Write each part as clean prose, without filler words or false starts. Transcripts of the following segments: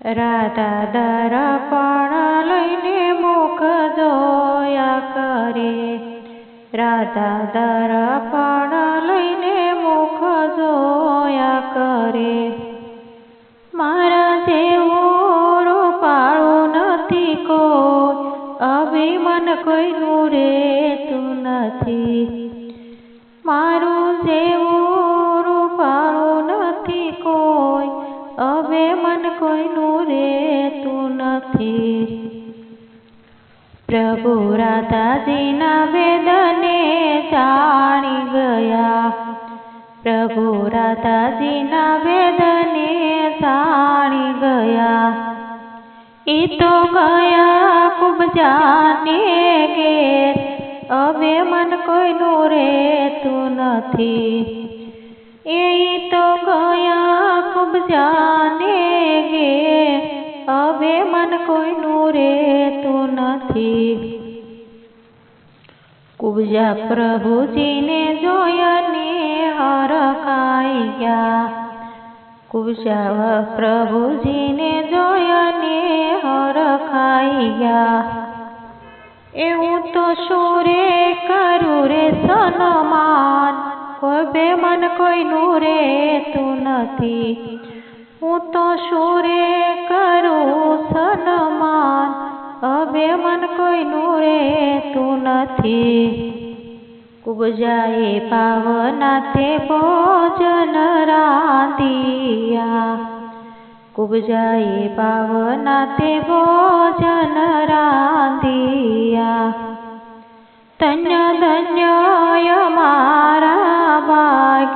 રાધા દર્પણ લઈને મુખ જોયા કરે, રાધા દર્પણ લઈને મુખ જોયા કરે. મારા જેવું રૂપાળું નથી કોઈ, અભિમાન કોઈનું રેતું નથી. મારું જેવું રૂપાળું નથી કોઈ, અભિમાન કોઈનું રેતું નથી. પ્રભુ રાધાજીના વેદને જાણી ગયા, પ્રભુ રાધાજીના વેદને જાણી ગયા. એ તો ગયા કુબજાને ઘેર, અભિમાન કોઈનું રેતું નથી. એ તો ગયા કુબજાને ઘેર, અભિમાન કોઈનું રેતું નથી. કુબજા પ્રભુજીને જોઈને હરખાઈ ગયા, કુબજા પ્રભુજીને જોઈને હરખાઈ ગયા. એવું તો શોરે કરું રે સન્માન, કોઈ બેમાન કોઈનું રેતું નથી. હું તો શોરે કરું સન્માન, અભિમાન કોઈનું રેતું નથી. કુબજાએ પાવનાથે ભોજન રાંધિયા, કુબજાએ પાવનાથે ભોજન રાંધિયા. ધન્ય ધન્ય મારા ભાગ,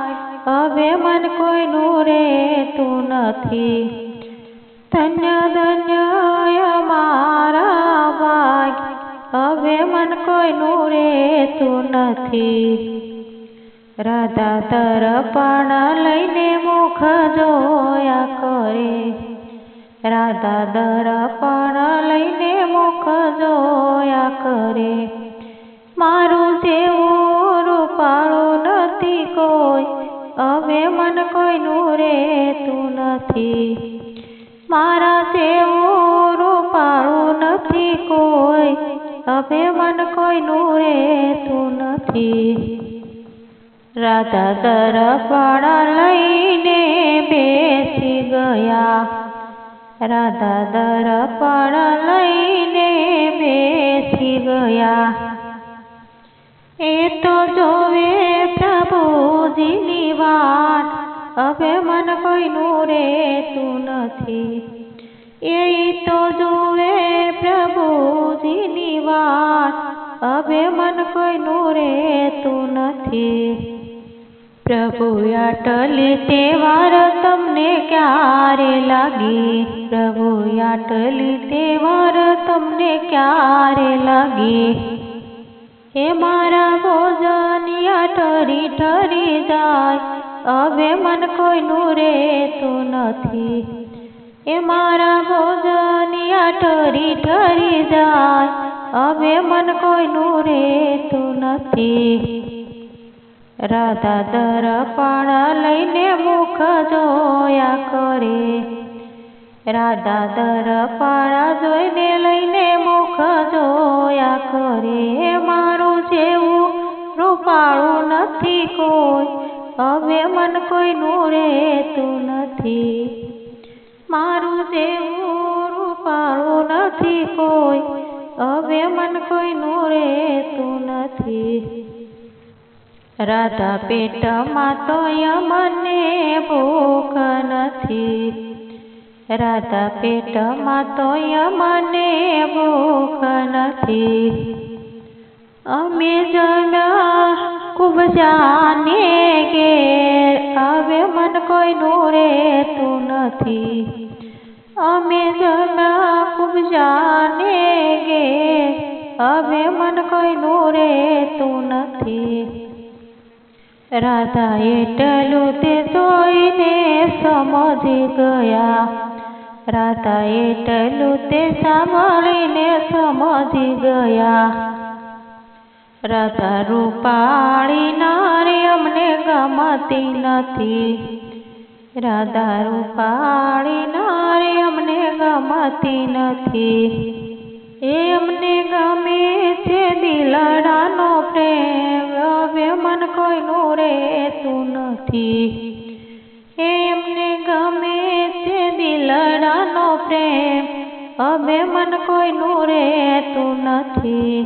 અભિમાન કોઈનું રેતું નથી. ધન્ય ધન્ય મારા ભાગ, અભિમાન કોઈનું રેતું નથી. રાધા દર્પણ લઈને મુખ જોયા કરે, રાધા દર્પણ લઈને મુખ જોયા કરે. મારું જેવું રૂપાળું નથી કોઈ, અભિમાન કોઈનું રેતું નથી. મારા જેવું રૂપાળું નથી કોઈ, અભિમાન કોઈનું રેતું નથી. રાધા દર્પણ લઈને બેસી ગયા, રાધા દર્પણ લઈને બેસી ગયા. એ તો જોવે પ્રભુજીની વાટ, અભિમાન કોઈનું રેતું નથી. એ તો જોવે પ્રભુજીની વાટ, અભિમાન કોઈનું રેતું નથી. પ્રભુ આટલી તહેવાર તમને ક્યારે લાગી, પ્રભુ આટલી તહેવાર તમને ક્યારે લાગી. હે મારા ભોજનિયા ઠરી ઠરી જાય, અભિમાન કોઈનું રેતું નથી. હે મારા ભોજનિયા ઠરી ઠરી જાય, અભિમાન કોઈનું રેતું નથી. રાધા દર્પણ લઈને મુખ જોયા કરે, રાધા દર્પણ જોઈને લઈને મુખ જોયા કરે. મારું જેવું રૂપાળું નથી કોઈ, અભિમાન કોઈનું રેતું નથી. મારું જેવું રૂપાળું નથી કોઈ, અભિમાન કોઈનું રેતું નથી. રાધા પેટમાં તો યમને ભૂખ નથી, રાધા પેટમાં તો યમને ભૂખ નથી. અમે જમ્યા કુબજાને ઘેર, અભિમાન કોઈનું રેતું નથી. અમે જમ્યા કુબજાને ઘેર, અભિમાન કોઈનું રેતું નથી. રાધા એટલું તે જોઈને સમજી ગયા, રાધા એટલું તે સાંભળીને સમજી ગયા. રાધા રૂપાળી નારી અમને ગમતી નથી, રાધા રૂપાળી નારી અમને ગમતી નથી. એમને ગમે છે દિલડાનો પ્રેમ, હવે મન કોઈનું રહેતું નથી. એમને ગમે છે દિલડાનો પ્રેમ, હવે મન કોઈનું રહેતું નથી.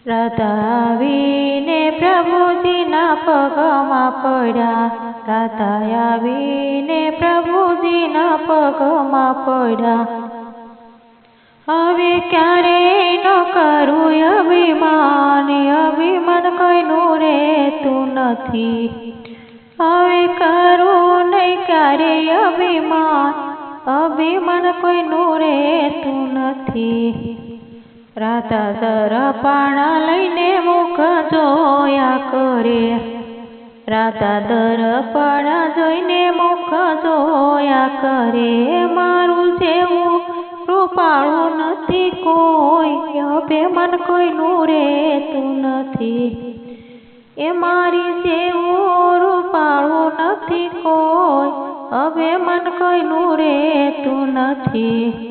રાધા આવીને પ્રભુજીના પગમાં પડ્યા, રાધા આવીને પ્રભુજીના પગમાં પડ્યા. હવે ક્યારેય ન કરું અભિમાન, અભિમાન કોઈનું રહેતું નથી. હવે કરું નહીં ક્યારેય અભિમાન, અભિમાન કોઈનું રહેતું નથી. રાધા દર્પણ લઈને મુખ જોયા કરે, રાધા દર્પણ જોઈને મુખ જોયા કરે. મારું જેવું રૂપાળું નથી કોઈ, હવે મન કોઈનું રહેતું નથી. એ મારી જેવું રૂપાળું નથી કોઈ, હવે મન કોઈનું રહેતું નથી.